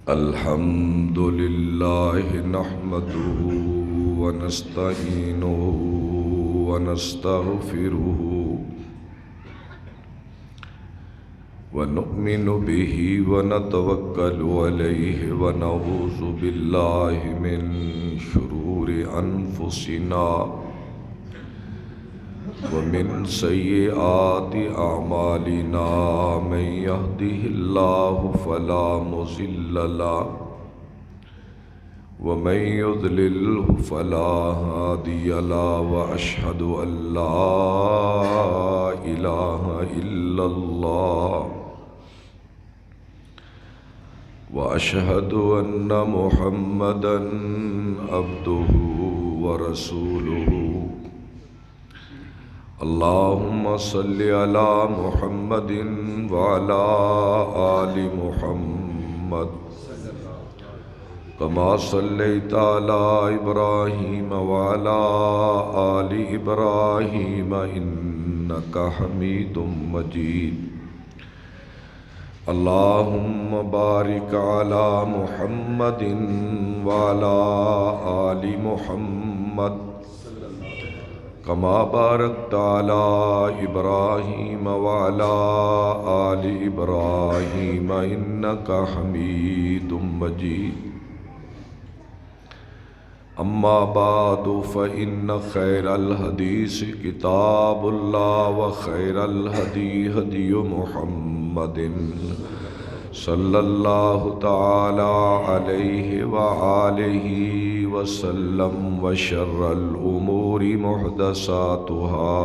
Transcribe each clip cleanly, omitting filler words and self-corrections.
الحمد لله نحمده ونستعينه ونستغفره ونؤمن به ونتوكل عليه ونعوذ بالله من شرور أنفسنا ومن سيئات أعمالنا من يهده الله فلا مضل له ومن يضلله فلا هادي له وأشهد أن لا إله إلا الله وأشهد أن محمدًا عبده ورسوله اللهم صل على محمد وعلى آل محمد كما صليت على إبراهيم وعلى آل إبراهيم إنك حميد مجيد اللهم بارك على محمد وعلى آل محمد كما باركت على إبراهيم وعلى آل إبراهيم إنك حميد مجيد أما بعد فإن خير الحديث كتاب الله وخير الهدي هدي محمد صلى الله تعالى عليه وآله وسلم وشر الأمور محدثاتها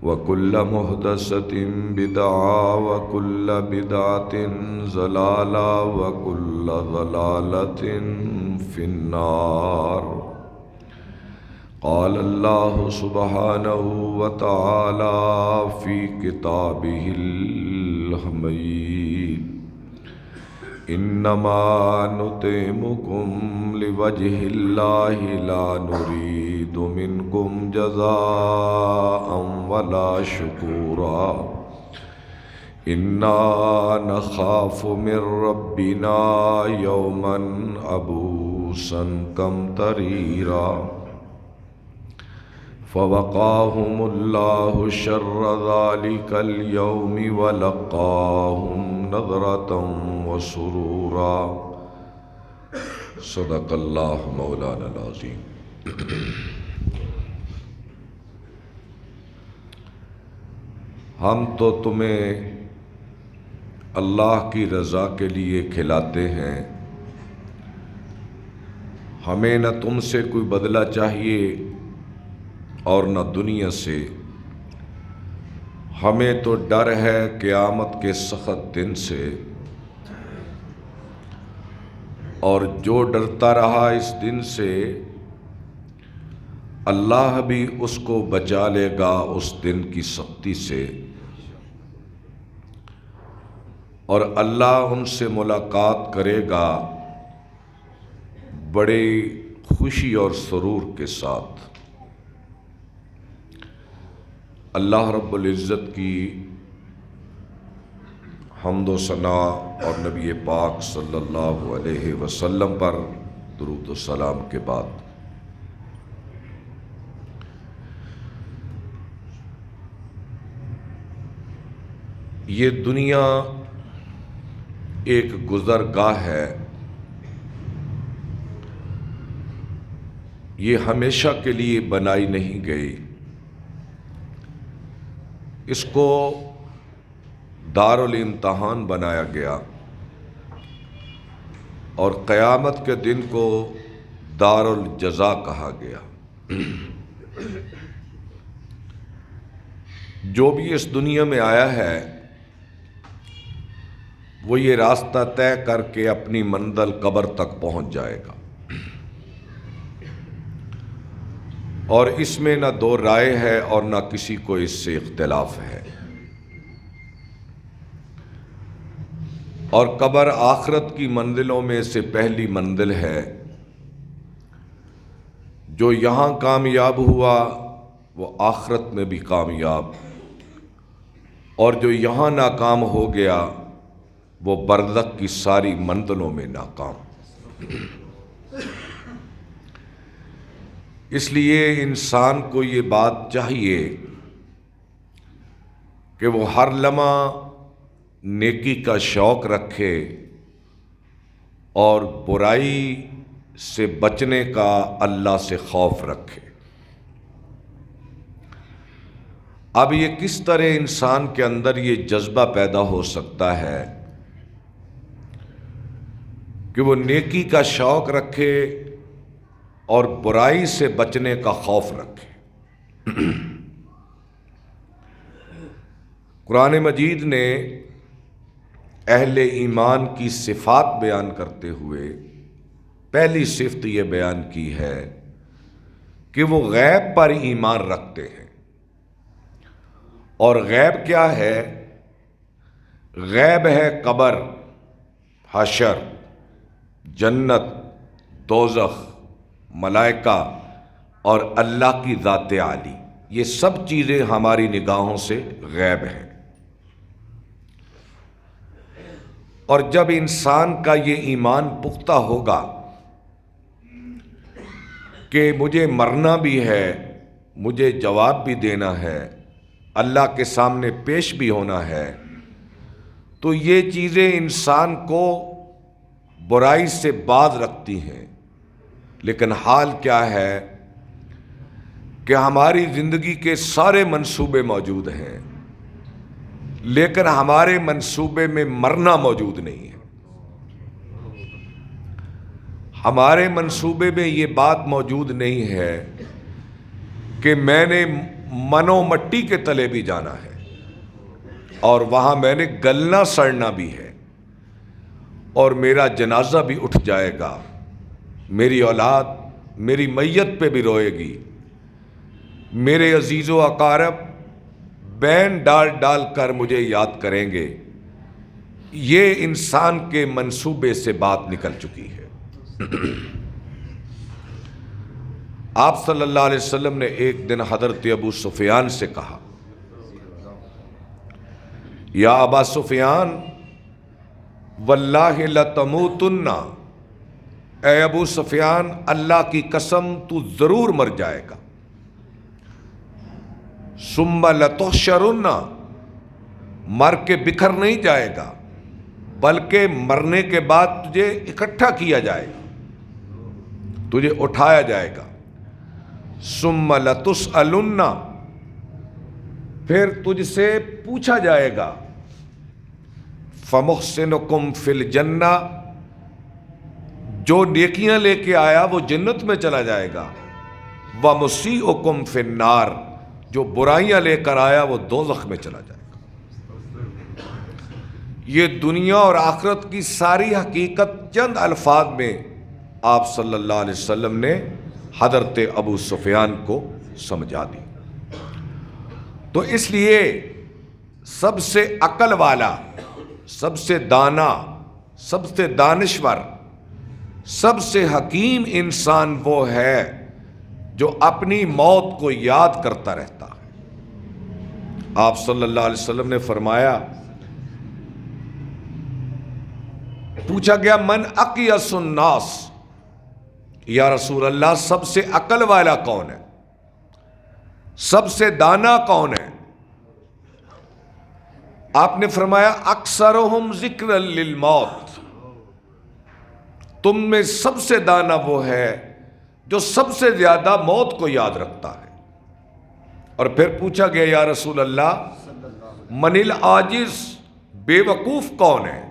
وكل محدثة بدعة وكل بدعة ضلالة وكل ضلالة في النار قال الله سبحانه وتعالى في كتابه الحميد إنما نطعمكم لوجه الله لا نريد منكم جزاء ولا شكورا إنا نخاف من ربنا يوما عبوسا قمطريرا فوقاهم الله شر ذلك اليوم ولقاهم نظرة وسرورا صدق اللہ مولانا العظیم. ہم تو تمہیں اللہ کی رضا کے لیے کھلاتے ہیں، ہمیں نہ تم سے کوئی بدلہ چاہیے اور نہ دنیا سے. ہمیں تو ڈر ہے قیامت کے سخت دن سے، اور جو ڈرتا رہا اس دن سے اللہ بھی اس کو بچا لے گا اس دن کی سختی سے. اور اللہ ان سے ملاقات کرے گا بڑے خوشی اور سرور کے ساتھ. اللہ رب العزت کی حمد و ثنا اور نبی پاک صلی اللہ علیہ وسلم پر درود و سلام کے بعد یہ دنیا ایک گزرگاہ ہے، یہ ہمیشہ کے لیے بنائی نہیں گئی. اس کو دار الامتحان بنایا گیا اور قیامت کے دن کو دار الجزا کہا گیا. جو بھی اس دنیا میں آیا ہے وہ یہ راستہ طے کر کے اپنی منزل قبر تک پہنچ جائے گا، اور اس میں نہ دو رائے ہے اور نہ کسی کو اس سے اختلاف ہے. اور قبر آخرت کی منزلوں میں سے پہلی منزل ہے. جو یہاں کامیاب ہوا وہ آخرت میں بھی کامیاب، اور جو یہاں ناکام ہو گیا وہ برزخ کی ساری منزلوں میں ناکام۔ اس لیے انسان کو یہ بات چاہیے کہ وہ ہر لمحہ نیکی کا شوق رکھے اور برائی سے بچنے کا اللہ سے خوف رکھے۔ اب یہ کس طرح انسان کے اندر یہ جذبہ پیدا ہو سکتا ہے کہ وہ نیکی کا شوق رکھے اور برائی سے بچنے کا خوف رکھے؟ قرآن مجید نے اہل ایمان کی صفات بیان کرتے ہوئے پہلی صفت یہ بیان کی ہے کہ وہ غیب پر ایمان رکھتے ہیں۔ اور غیب کیا ہے؟ غیب ہے قبر، حشر، جنت، دوزخ، ملائکہ اور اللہ کی ذات عالی۔ یہ سب چیزیں ہماری نگاہوں سے غیب ہیں۔ اور جب انسان کا یہ ایمان پختہ ہوگا کہ مجھے مرنا بھی ہے، مجھے جواب بھی دینا ہے، اللہ کے سامنے پیش بھی ہونا ہے، تو یہ چیزیں انسان کو برائی سے باز رکھتی ہیں۔ لیکن حال کیا ہے کہ ہماری زندگی کے سارے منصوبے موجود ہیں، لیکن ہمارے منصوبے میں مرنا موجود نہیں ہے۔ ہمارے منصوبے میں یہ بات موجود نہیں ہے کہ میں نے منو مٹی کے تلے بھی جانا ہے اور وہاں میں نے گلنا سڑنا بھی ہے اور میرا جنازہ بھی اٹھ جائے گا، میری اولاد میری میت پہ بھی روئے گی، میرے عزیز و اقارب بین ڈال ڈال کر مجھے یاد کریں گے۔ یہ انسان کے منصوبے سے بات نکل چکی ہے۔ آپ صلی اللہ علیہ وسلم نے ایک دن حضرت ابو سفیان سے کہا، یا ابا سفیان واللہ لتموتن، اے ابو سفیان اللہ کی قسم تو ضرور مر جائے گا، ثم لتحشرن، مر کے بکھر نہیں جائے گا بلکہ مرنے کے بعد تجھے اکٹھا کیا جائے گا، تجھے اٹھایا جائے گا، ثم لتسألن، پھر تجھ سے پوچھا جائے گا، فمحسنکم فی الجنہ، جو نیکیاں لے کے آیا وہ جنت میں چلا جائے گا، ومسیئکم فی النار، جو برائیاں لے کر آیا وہ دوزخ میں چلا جائے گا۔ یہ دنیا اور آخرت کی ساری حقیقت چند الفاظ میں آپ صلی اللہ علیہ وسلم نے حضرت ابو سفیان کو سمجھا دی۔ تو اس لیے سب سے عقل والا، سب سے دانا، سب سے دانشور، سب سے حکیم انسان وہ ہے جو اپنی موت کو یاد کرتا رہتا ہے۔ آپ صلی اللہ علیہ وسلم نے فرمایا، پوچھا گیا من اقیس الناس، یا رسول اللہ سب سے عقل والا کون ہے، سب سے دانا کون ہے؟ آپ نے فرمایا اکثرہم ذکرا للموت، تم میں سب سے دانا وہ ہے جو سب سے زیادہ موت کو یاد رکھتا ہے۔ اور پھر پوچھا گیا یا رسول اللہ من العاجز، بے وقوف کون ہے،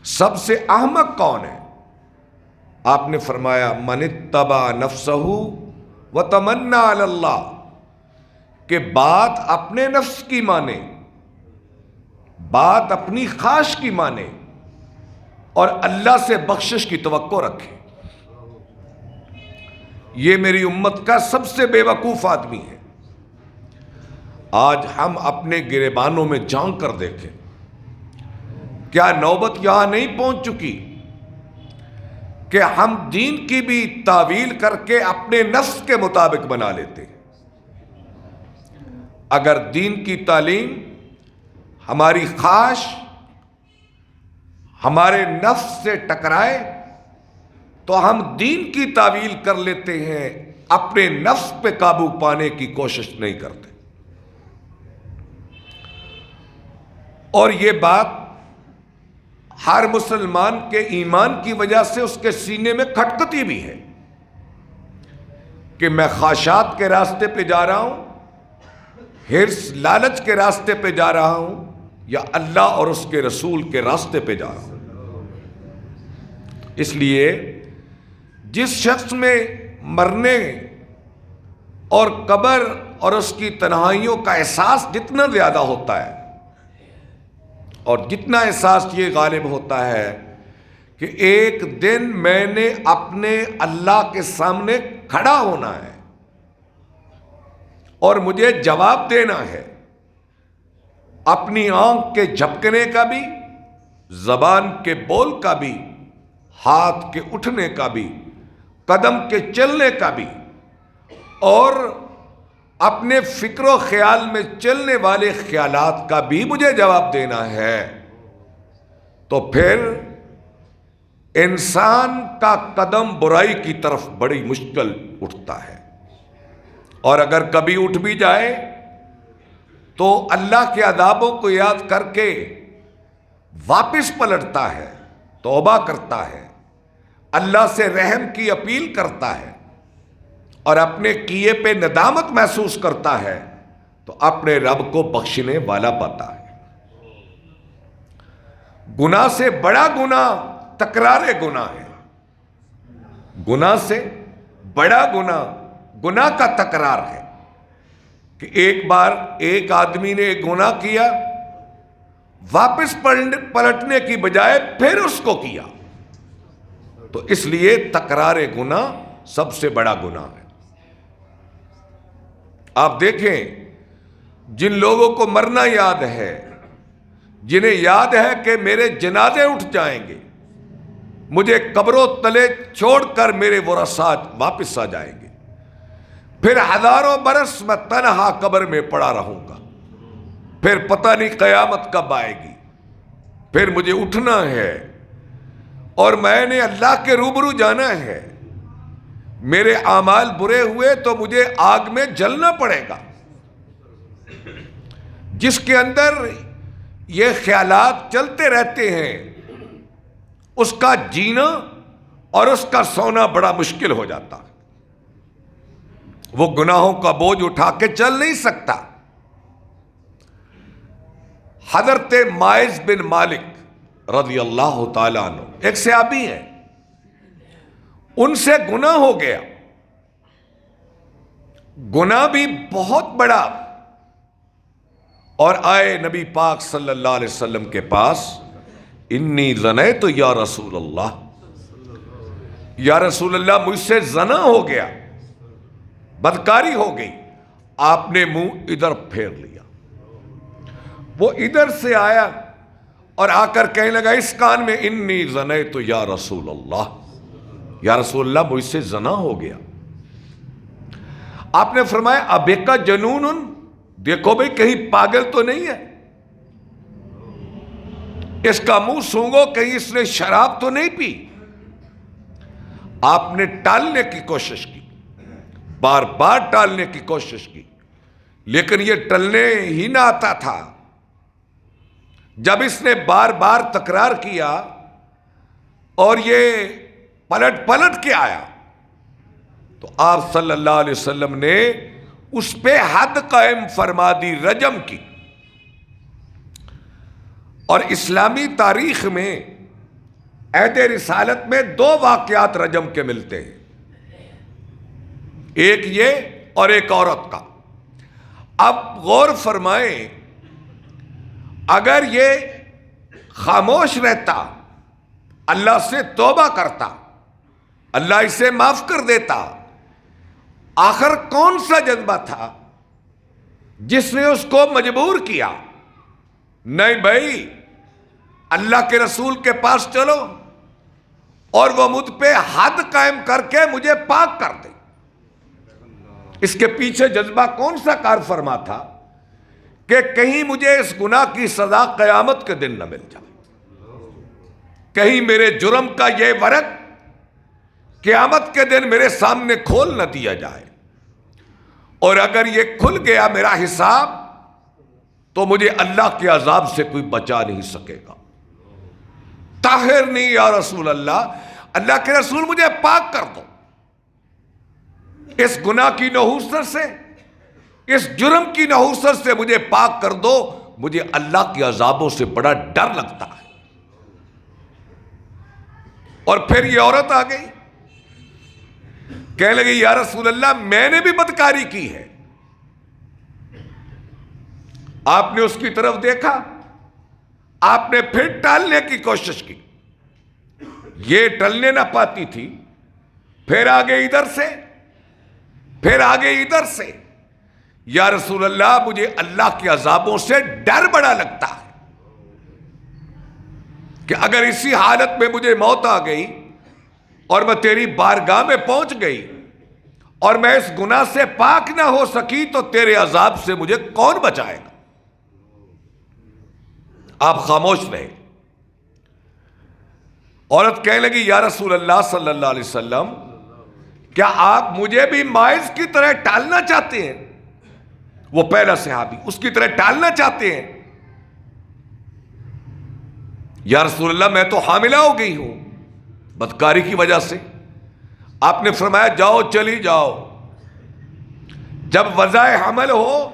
سب سے احمق کون ہے؟ آپ نے فرمایا من اتبع نفسہ وتمنى علی اللہ، کہ بات اپنے نفس کی مانے، بات اپنی خواہش کی مانے اور اللہ سے بخشش کی توقع رکھے۔ یہ میری امت کا سب سے بے وقوف آدمی ہے۔ آج ہم اپنے گریبانوں میں جھانک کر دیکھیں، کیا نوبت یہاں نہیں پہنچ چکی کہ ہم دین کی بھی تعویل کر کے اپنے نفس کے مطابق بنا لیتے ہیں؟ اگر دین کی تعلیم ہماری خواہش ہمارے نفس سے ٹکرائے تو ہم دین کی تعویل کر لیتے ہیں، اپنے نفس پہ قابو پانے کی کوشش نہیں کرتے۔ اور یہ بات ہر مسلمان کے ایمان کی وجہ سے اس کے سینے میں کھٹکتی بھی ہے کہ میں خواہشات کے راستے پہ جا رہا ہوں، حرص لالچ کے راستے پہ جا رہا ہوں، یا اللہ اور اس کے رسول کے راستے پہ جا رہا ہوں۔ اس لیے جس شخص میں مرنے اور قبر اور اس کی تنہائیوں کا احساس جتنا زیادہ ہوتا ہے، اور جتنا احساس یہ غالب ہوتا ہے کہ ایک دن میں نے اپنے اللہ کے سامنے کھڑا ہونا ہے اور مجھے جواب دینا ہے، اپنی آنکھ کے جھپکنے کا بھی، زبان کے بول کا بھی، ہاتھ کے اٹھنے کا بھی، قدم کے چلنے کا بھی، اور اپنے فکر و خیال میں چلنے والے خیالات کا بھی مجھے جواب دینا ہے، تو پھر انسان کا قدم برائی کی طرف بڑی مشکل اٹھتا ہے، اور اگر کبھی اٹھ بھی جائے تو اللہ کے عذابوں کو یاد کر کے واپس پلٹتا ہے، توبہ کرتا ہے، اللہ سے رحم کی اپیل کرتا ہے، اور اپنے کیے پہ ندامت محسوس کرتا ہے، تو اپنے رب کو بخشنے والا پاتا ہے۔ گناہ سے بڑا گناہ تکرار گناہ ہے، گناہ سے بڑا گناہ کا تکرار ہے کہ ایک بار ایک آدمی نے ایک گناہ کیا، واپس پلٹنے کی بجائے پھر اس کو کیا، تو اس لیے تکرار گناہ سب سے بڑا گناہ ہے۔ آپ دیکھیں جن لوگوں کو مرنا یاد ہے، جنہیں یاد ہے کہ میرے جنازے اٹھ جائیں گے، مجھے قبروں تلے چھوڑ کر میرے ورثاء واپس آ جائیں گے، پھر ہزاروں برس میں تنہا قبر میں پڑا رہوں گا، پھر پتہ نہیں قیامت کب آئے گی، پھر مجھے اٹھنا ہے اور میں نے اللہ کے روبرو جانا ہے، میرے اعمال برے ہوئے تو مجھے آگ میں جلنا پڑے گا۔ جس کے اندر یہ خیالات چلتے رہتے ہیں، اس کا جینا اور اس کا سونا بڑا مشکل ہو جاتا ہے، وہ گناہوں کا بوجھ اٹھا کے چل نہیں سکتا۔ حضرت ماعز بن مالک رضی اللہ تعالیٰ عنہ ایک صحابی ہیں، ان سے گناہ ہو گیا، گناہ بھی بہت بڑا، اور آئے نبی پاک صلی اللہ علیہ وسلم کے پاس، انی زنیت یا رسول اللہ، یا رسول اللہ مجھ سے زنا ہو گیا، بدکاری ہو گئی۔ آپ نے منہ ادھر پھیر لیا، وہ ادھر سے آیا اور آ کر کہنے لگا اس کان میں، انی زنیت یا رسول اللہ، یا رسول اللہ مجھ سے زنا ہو گیا۔ آپ نے فرمایا ابیکا جنون، دیکھو بھئی کہیں پاگل تو نہیں ہے، اس کا منہ سونگو کہیں اس نے شراب تو نہیں پی۔ آپ نے ٹالنے کی کوشش کی، بار بار ٹالنے کی کوشش کی، لیکن یہ ٹلنے ہی نہ آتا تھا۔ جب اس نے بار بار تکرار کیا اور یہ پلٹ کے آیا، تو آپ صلی اللہ علیہ وسلم نے اس پہ حد قائم فرما دی، رجم کی۔ اور اسلامی تاریخ میں عہد رسالت میں دو واقعات رجم کے ملتے ہیں، ایک یہ اور ایک عورت کا۔ اب غور فرمائیں، اگر یہ خاموش رہتا، اللہ سے توبہ کرتا، اللہ اسے معاف کر دیتا، آخر کون سا جذبہ تھا جس نے اس کو مجبور کیا؟ نہیں بھائی، اللہ کے رسول کے پاس چلو اور وہ مجھ پہ حد قائم کر کے مجھے پاک کر دے۔ اس کے پیچھے جذبہ کون سا کار فرما تھا؟ کہ کہیں مجھے اس گناہ کی سزا قیامت کے دن نہ مل جائے، کہیں میرے جرم کا یہ ورق قیامت کے دن میرے سامنے کھول نہ دیا جائے، اور اگر یہ کھل گیا میرا حساب تو مجھے اللہ کے عذاب سے کوئی بچا نہیں سکے گا۔ طاہرنی یا رسول اللہ، اللہ کے رسول مجھے پاک کر دو اس گناہ کی نحوست سے، اس جرم کی نحوست سے مجھے پاک کر دو، مجھے اللہ کے عذابوں سے بڑا ڈر لگتا ہے۔ اور پھر یہ عورت آ گئی، کہنے لگی یا رسول اللہ میں نے بھی بدکاری کی ہے۔ آپ نے اس کی طرف دیکھا، آپ نے پھر ٹالنے کی کوشش کی، یہ ٹلنے نہ پاتی تھی، پھر آگے ادھر سے، پھر آگے ادھر سے۔ یا رسول اللہ مجھے اللہ کے عذابوں سے ڈر بڑا لگتا ہے کہ اگر اسی حالت میں مجھے موت آ گئی اور میں تیری بارگاہ میں پہنچ گئی اور میں اس گناہ سے پاک نہ ہو سکی تو تیرے عذاب سے مجھے کون بچائے گا؟ آپ خاموش رہے۔ عورت کہنے لگی یا رسول اللہ صلی اللہ علیہ وسلم کیا آپ مجھے بھی ماعز کی طرح ٹالنا چاہتے ہیں؟ وہ پہلا صحابی، اس کی طرح ٹالنا چاہتے ہیں؟ یا رسول اللہ میں تو حاملہ ہو گئی ہوں بدکاری کی وجہ سے۔ آپ نے فرمایا جاؤ چلی جاؤ، جب وضع حمل ہو،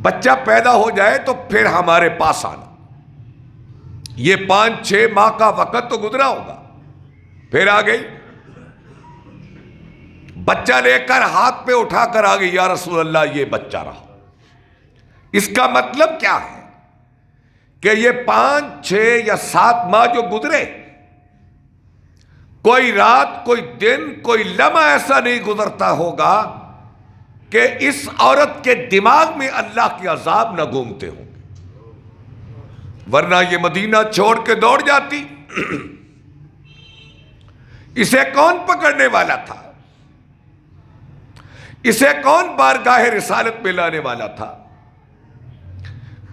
بچہ پیدا ہو جائے تو پھر ہمارے پاس آنا۔ یہ 5-6 ماہ کا وقت تو گزرا ہوگا، پھر آ گئی، بچہ لے کر ہاتھ پہ اٹھا کر آ گئی، یا رسول اللہ یہ بچہ رہا۔ اس کا مطلب کیا ہے کہ یہ 5-6 یا 7 ماہ جو گزرے، کوئی رات، کوئی دن، کوئی لمحہ ایسا نہیں گزرتا ہوگا کہ اس عورت کے دماغ میں اللہ کے عذاب نہ گھومتے ہوں گے، ورنہ یہ مدینہ چھوڑ کے دوڑ جاتی۔ اسے کون پکڑنے والا تھا؟ اسے کون بارگاہ رسالت میں لانے والا تھا؟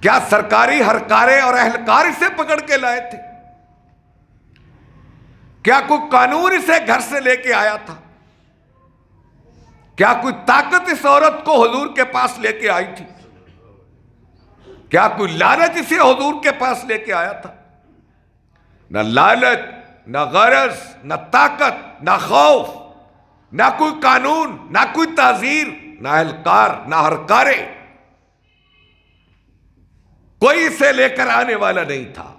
کیا سرکاری ہرکارے اور اہلکار اسے پکڑ کے لائے تھے؟ کیا کوئی قانون اسے گھر سے لے کے آیا تھا؟ کیا کوئی طاقت اس عورت کو حضور کے پاس لے کے آئی تھی؟ کیا کوئی لالچ اسے حضور کے پاس لے کے آیا تھا؟ نہ لالچ، نہ غرض، نہ طاقت، نہ خوف، نہ کوئی قانون، نہ کوئی تعزیر، نہ اہلکار، نہ ہرکارے، کوئی اسے لے کر آنے والا نہیں تھا۔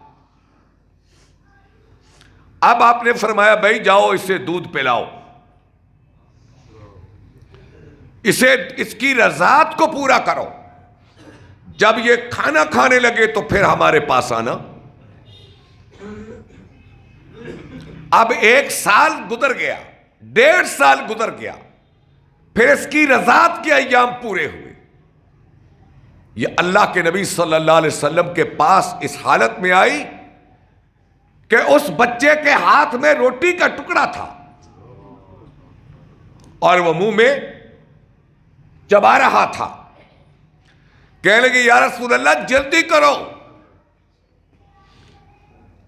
اب آپ نے فرمایا بھائی جاؤ اسے دودھ پلاؤ، اسے اس کی رضاعت کو پورا کرو، جب یہ کھانا کھانے لگے تو پھر ہمارے پاس آنا۔ اب 1 سال گزر گیا، 1.5 سال گزر گیا، پھر اس کی رضاعت کے ایام پورے ہوئے۔ یہ اللہ کے نبی صلی اللہ علیہ وسلم کے پاس اس حالت میں آئی کہ اس بچے کے ہاتھ میں روٹی کا ٹکڑا تھا اور وہ منہ میں چبا رہا تھا۔ کہنے لگی یا رسول اللہ جلدی کرو،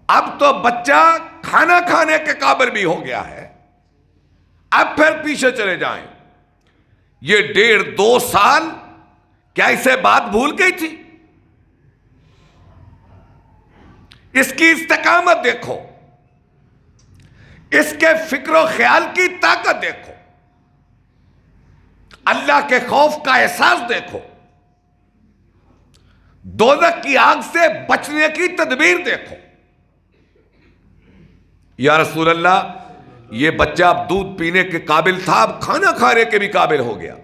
اب تو بچہ کھانا کھانے کے قابل بھی ہو گیا ہے، اب پھر پیچھے چلے جائیں۔ یہ 1.5-2 سال کیا اسے بات بھول گئی تھی؟ اس کی استقامت دیکھو، اس کے فکر و خیال کی طاقت دیکھو، اللہ کے خوف کا احساس دیکھو، دوزخ کی آگ سے بچنے کی تدبیر دیکھو۔ یا رسول اللہ یہ بچہ اب دودھ پینے کے قابل تھا، اب کھانا کھانے کے بھی قابل ہو گیا۔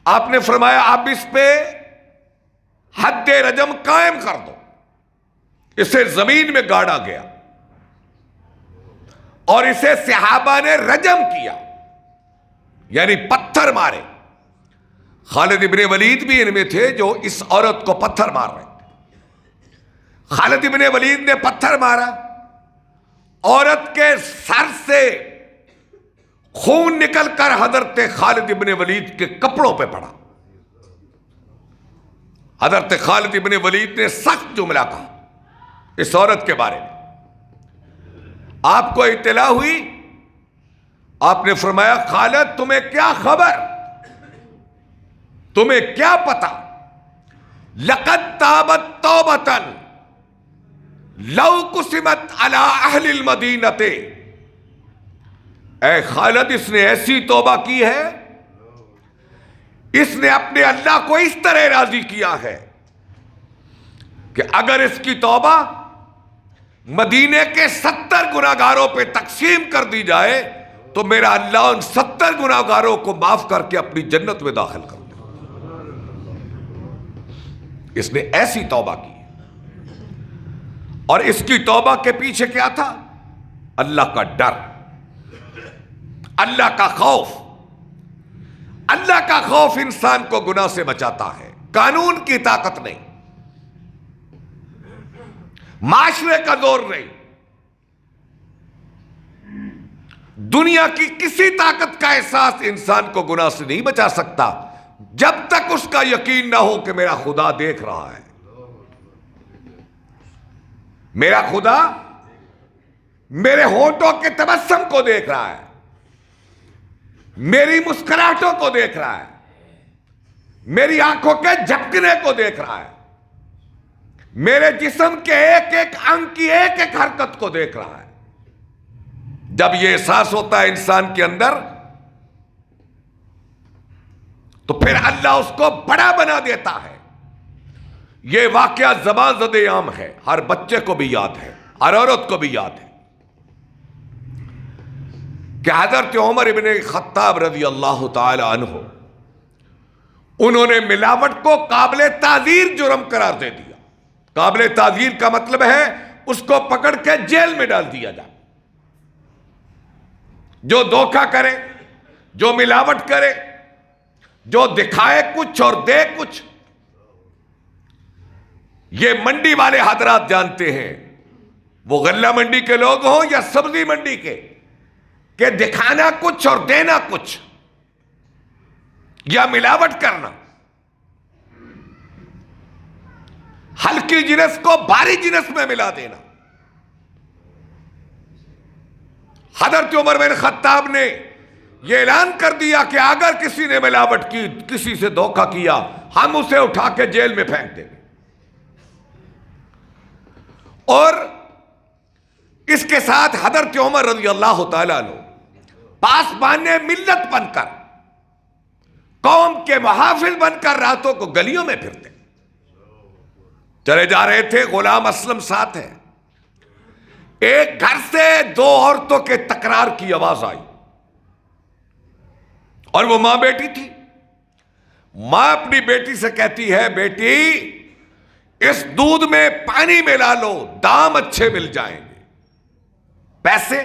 آپ نے فرمایا اب اس پہ حد رجم قائم کر دو۔ اسے زمین میں گاڑا گیا اور اسے صحابہ نے رجم کیا، یعنی پتھر مارے۔ خالد ابن ولید بھی ان میں تھے جو اس عورت کو پتھر مار رہے تھے۔ خالد ابن ولید نے پتھر مارا، عورت کے سر سے خون نکل کر حضرت خالد ابن ولید کے کپڑوں پہ پڑا. حضرت خالد ابن ولید نے سخت جملہ کہا اس عورت کے بارے میں. آپ کو اطلاع ہوئی, آپ نے فرمایا خالد تمہیں کیا خبر, تمہیں کیا پتا, لقد تابت توبتن لو قسمت علی اہل المدینۃ. اے خالد اس نے ایسی توبہ کی ہے, اس نے اپنے اللہ کو اس طرح راضی کیا ہے کہ اگر اس کی توبہ مدینے کے 70 گناہگاروں پہ تقسیم کر دی جائے تو میرا اللہ ان 70 گناہگاروں کو معاف کر کے اپنی جنت میں داخل کر دے. اس نے ایسی توبہ کی. اور اس کی توبہ کے پیچھے کیا تھا؟ اللہ کا ڈر, اللہ کا خوف. اللہ کا خوف انسان کو گناہ سے بچاتا ہے, قانون کی طاقت نہیں, معاشرے کا زور نہیں, دنیا کی کسی طاقت کا احساس انسان کو گناہ سے نہیں بچا سکتا جب تک اس کا یقین نہ ہو کہ میرا خدا دیکھ رہا ہے. میرا خدا میرے ہونٹوں کے تبسم کو دیکھ رہا ہے, میری مسکراہٹوں کو دیکھ رہا ہے, میری آنکھوں کے جھپکنے کو دیکھ رہا ہے, میرے جسم کے ایک ایک انگ کی ایک ایک حرکت کو دیکھ رہا ہے. جب یہ احساس ہوتا ہے انسان کے اندر تو پھر اللہ اس کو بڑا بنا دیتا ہے. یہ واقعہ زبان زد عام ہے, ہر بچے کو بھی یاد ہے, ہر عورت کو بھی یاد ہے کہ حضرت عمر ابن خطاب رضی اللہ تعالی عنہ انہوں نے ملاوٹ کو قابل تعزیر جرم قرار دے دیا. قابل تعزیر کا مطلب ہے اس کو پکڑ کے جیل میں ڈال دیا جائے. جو دھوکہ کرے, جو ملاوٹ کرے, جو دکھائے کچھ اور دے کچھ. یہ منڈی والے حضرات جانتے ہیں, وہ غلہ منڈی کے لوگ ہوں یا سبزی منڈی کے, کہ دکھانا کچھ اور دینا کچھ, یا ملاوٹ کرنا, ہلکی جنس کو بھاری جنس میں ملا دینا. حضرت عمر بن خطاب نے یہ اعلان کر دیا کہ اگر کسی نے ملاوٹ کی, کسی سے دھوکہ کیا, ہم اسے اٹھا کے جیل میں پھینک دیں گے. اور اس کے ساتھ حضرت عمر رضی اللہ تعالیٰ عنہ پاسبان ملت بن کر, قوم کے محافظ بن کر راتوں کو گلیوں میں پھرتے. چلے جا رہے تھے, غلام اسلم ساتھ ہیں. ایک گھر سے 2 عورتوں کے تکرار کی آواز آئی اور وہ ماں بیٹی تھی. ماں اپنی بیٹی سے کہتی ہے, بیٹی اس دودھ میں پانی ملا لو, دام اچھے مل جائیں گے, پیسے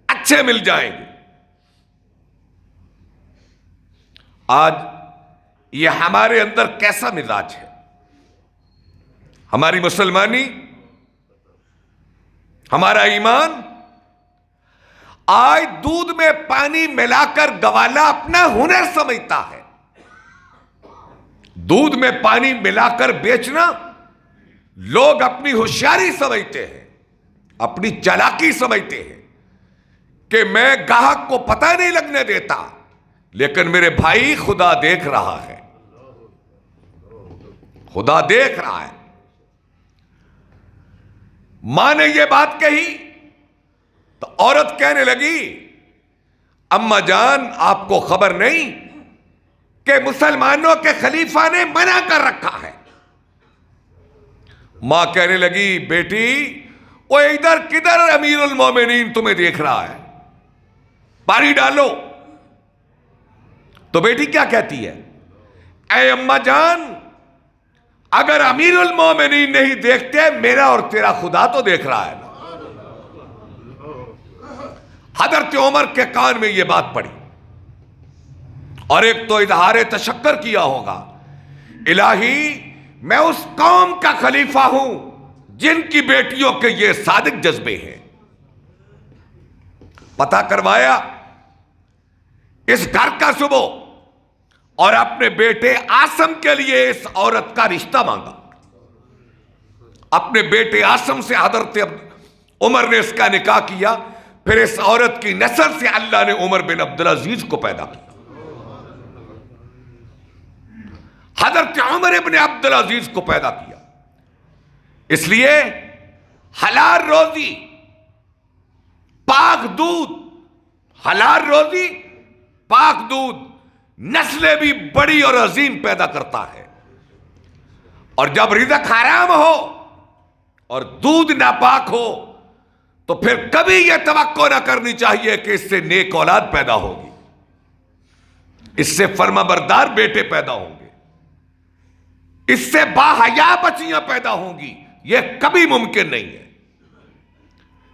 اچھے مل جائیں گے. آج یہ ہمارے اندر کیسا مزاج ہے؟ ہماری مسلمانی, ہمارا ایمان آج دودھ میں پانی ملا کر گوالا اپنا ہنر سمجھتا ہے. دودھ میں پانی ملا کر بیچنا لوگ اپنی ہوشیاری سمجھتے ہیں, اپنی چالاکی سمجھتے ہیں کہ میں گاہک کو پتہ نہیں لگنے دیتا, لیکن میرے بھائی خدا دیکھ رہا ہے, خدا دیکھ رہا ہے. ماں نے یہ بات کہی تو عورت کہنے لگی, اماں جان آپ کو خبر نہیں کہ مسلمانوں کے خلیفہ نے منع کر رکھا ہے. ماں کہنے لگی, بیٹی وہ ادھر کدھر امیر المومنین تمہیں دیکھ رہا ہے, پانی ڈالو. تو بیٹی کیا کہتی ہے, اے اماں جان اگر امیر المومنین نہیں دیکھتے, میرا اور تیرا خدا تو دیکھ رہا ہے نا. حضرت عمر کے کان میں یہ بات پڑی اور ایک تو اظہار تشکر کیا ہوگا, الہی میں اس قوم کا خلیفہ ہوں جن کی بیٹیوں کے یہ صادق جذبے ہیں. پتہ کروایا اس گھر کا صبح اور اپنے بیٹے آسم کے لیے اس عورت کا رشتہ مانگا. اپنے بیٹے آسم سے حضرت عمر نے اس کا نکاح کیا. پھر اس عورت کی نسل سے اللہ نے عمر بن عبدالعزیز کو پیدا کیا. حضرت عمر ابن عبدالعزیز کو پیدا کیا. اس لیے حلال روزی، پاک دودھ، حلال روزی پاک دودھ نسلیں بھی بڑی اور عظیم پیدا کرتا ہے. اور جب رزق حرام ہو اور دودھ ناپاک ہو تو پھر کبھی یہ توقع نہ کرنی چاہیے کہ اس سے نیک اولاد پیدا ہوگی، اس سے فرما بردار بیٹے پیدا ہوں گے، اس سے باحیا بچیاں پیدا ہوں گی. یہ کبھی ممکن نہیں ہے.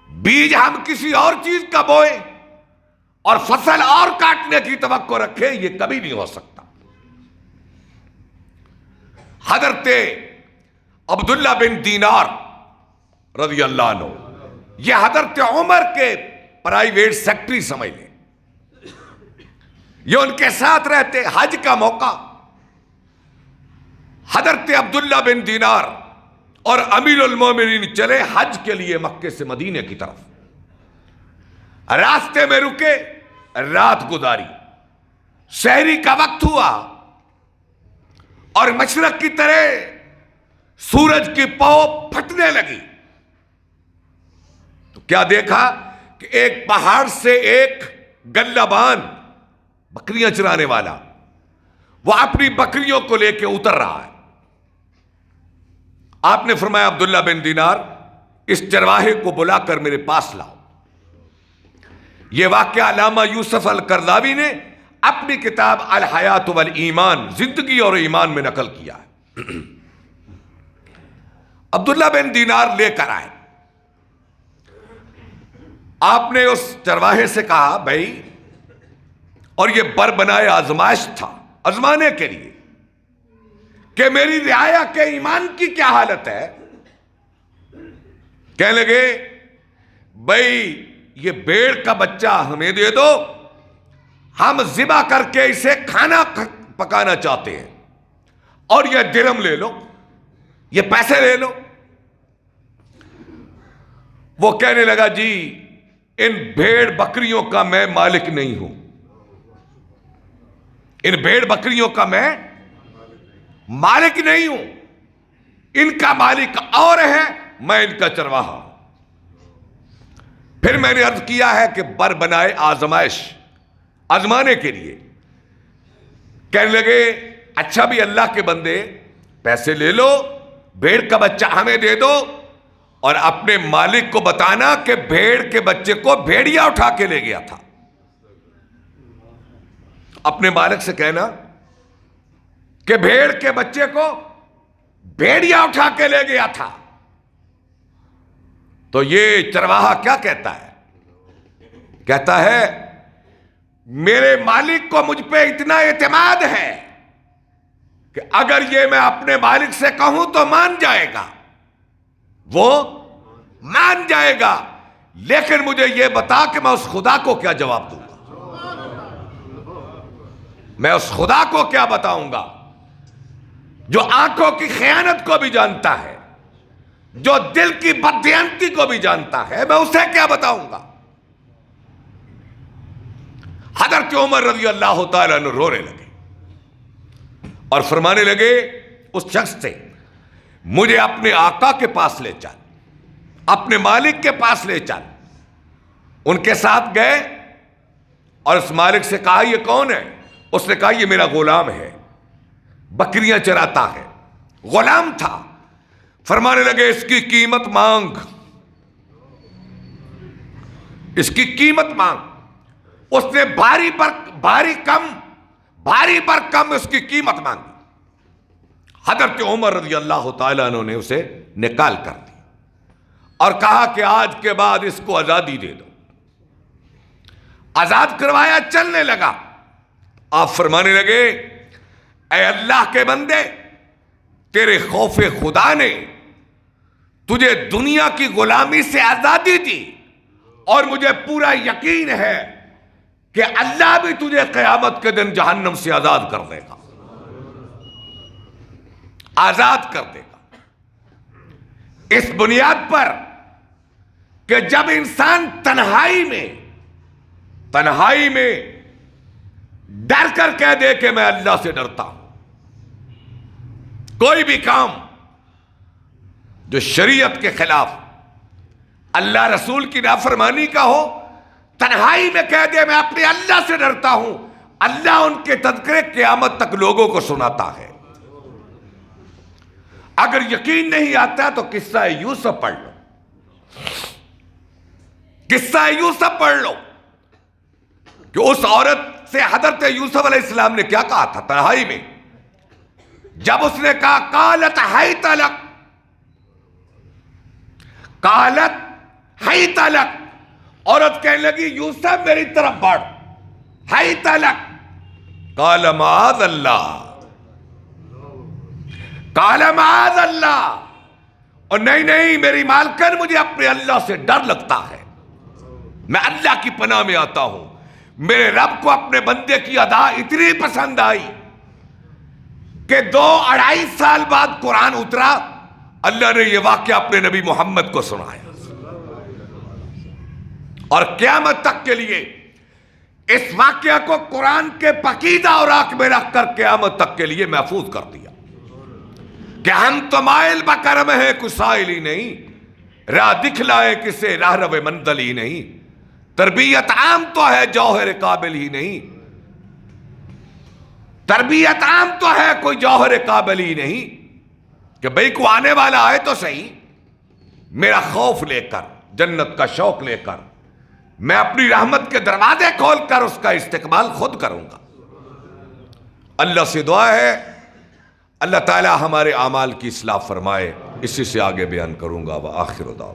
بیج ہم کسی اور چیز کا بوئیں اور فصل اور کاٹنے کی توقع رکھیں، یہ کبھی نہیں ہو سکتا. حضرت عبداللہ بن دینار رضی اللہ عنہ، یہ حضرت عمر کے پرائیویٹ سیکٹری سمجھ لیں. یہ ان کے ساتھ رہتے. حج کا موقع، حضرت عبداللہ بن دینار اور امیر المومنین چلے حج کے لیے مکے سے مدینے کی طرف. راستے میں رکے، رات گزاری. سحری کا وقت ہوا اور مشرق کی طرح سورج کی پو پھٹنے لگی تو کیا دیکھا کہ ایک پہاڑ سے ایک گلہبان بکریاں چرانے والا وہ اپنی بکریوں کو لے کے اتر رہا ہے. آپ نے فرمایا عبداللہ بن دینار اس چرواہے کو بلا کر میرے پاس لاؤ. یہ واقعہ علامہ یوسف القرضاوی نے اپنی کتاب الحیات والایمان، زندگی اور ایمان میں نقل کیا ہے. عبداللہ بن دینار لے کر آئے. آپ نے اس چرواہے سے کہا بھائی، اور یہ بر بنائے آزمائش تھا آزمانے کے لیے کہ میری رعایا کے ایمان کی کیا حالت ہے. کہنے لگے بھائی یہ بھیڑ کا بچہ ہمیں دے دو، ہم ذبح کر کے اسے کھانا پکانا چاہتے ہیں، اور یہ درم لے لو، یہ پیسے لے لو. وہ کہنے لگا جی ان بھیڑ بکریوں کا میں مالک نہیں ہوں، ان بھیڑ بکریوں کا میں مالک نہیں ہوں، ان کا مالک اور ہے، میں ان کا چرواہا. پھر میں نے عرض کیا ہے کہ بر بنائے آزمائش، آزمانے کے لیے. کہنے لگے اچھا بھی اللہ کے بندے پیسے لے لو، بھیڑ کا بچہ ہمیں دے دو، اور اپنے مالک کو بتانا کہ بھیڑ کے بچے کو بھیڑیا اٹھا کے لے گیا تھا. اپنے مالک سے کہنا کہ بھیڑ کے بچے کو بھیڑیا اٹھا کے لے گیا تھا. تو یہ چرواہا کیا کہتا ہے؟ کہتا ہے میرے مالک کو مجھ پہ اتنا اعتماد ہے کہ اگر یہ میں اپنے مالک سے کہوں تو مان جائے گا، وہ مان جائے گا، لیکن مجھے یہ بتا کہ میں اس خدا کو کیا جواب دوں گا، میں اس خدا کو کیا بتاؤں گا جو آنکھوں کی خیانت کو بھی جانتا ہے، جو دل کی بددیانتی کو بھی جانتا ہے، میں اسے کیا بتاؤں گا. حضرت عمر رضی اللہ تعالیٰ عنہ رونے لگے اور فرمانے لگے اس شخص سے مجھے اپنے آقا کے پاس لے چل، اپنے مالک کے پاس لے چل. ان کے ساتھ گئے اور اس مالک سے کہا یہ کون ہے؟ اس نے کہا یہ میرا غلام ہے، بکریاں چراتا ہے. غلام تھا. فرمانے لگے اس کی قیمت مانگ، اس کی قیمت مانگ. اس نے بھاری پر کم اس کی قیمت مانگی. حضرت عمر رضی اللہ تعالیٰ عنہ نے اسے نکال کر دی اور کہا کہ آج کے بعد اس کو آزادی دے دو. آزاد کروایا، چلنے لگا. آپ فرمانے لگے اے اللہ کے بندے، تیرے خوف خدا نے تجھے دنیا کی غلامی سے آزادی دی، اور مجھے پورا یقین ہے کہ اللہ بھی تجھے قیامت کے دن جہنم سے آزاد کر دے گا، آزاد کر دے گا، اس بنیاد پر کہ جب انسان تنہائی میں ڈر کر کہہ دے کہ میں اللہ سے ڈرتا ہوں، کوئی بھی کام جو شریعت کے خلاف اللہ رسول کی نافرمانی کا ہو، تنہائی میں کہہ دے میں اپنے اللہ سے ڈرتا ہوں، اللہ ان کے تذکرے قیامت تک لوگوں کو سناتا ہے۔ اگر یقین نہیں آتا تو قصہ یوسف پڑھ لو، قصہ یوسف پڑھ لو کہ اس عورت سے حضرت یوسف علیہ السلام نے کیا کہا تھا تنہائی میں، جب اس نے کہا قالت حیت لک، قالت حیت لک، عورت کہنے لگی یوسف میری طرف بڑھ، حیت لک، قال معاذ اللہ، قال معاذ اللہ، اور نہیں میری مالکن مجھے اپنے اللہ سے ڈر لگتا ہے، میں اللہ کی پناہ میں آتا ہوں۔ میرے رب کو اپنے بندے کی ادا اتنی پسند آئی کہ 2-2.5 سال بعد قرآن اترا، اللہ نے یہ واقعہ اپنے نبی محمد کو سنایا، اور قیامت تک کے لیے اس واقعہ کو قرآن کے پاکیزہ اوراق میں رکھ کر قیامت تک کے لیے محفوظ کر دیا کہ ہم تو مائل بکرم ہیں کوئی سائل ہی نہیں، راہ دکھلائے کسے راہ رو منزل ہی نہیں، تربیت عام تو ہے جوہر قابل ہی نہیں، تربیت عام تو ہے کوئی جوہر قابل ہی نہیں، کہ بھئی کو آنے والا آئے تو صحیح، میرا خوف لے کر، جنت کا شوق لے کر، میں اپنی رحمت کے دروازے کھول کر اس کا استقبال خود کروں گا۔ اللہ سے دعا ہے اللہ تعالی ہمارے اعمال کی اصلاح فرمائے، اسی سے آگے بیان کروں گا۔ وآخر دعوانا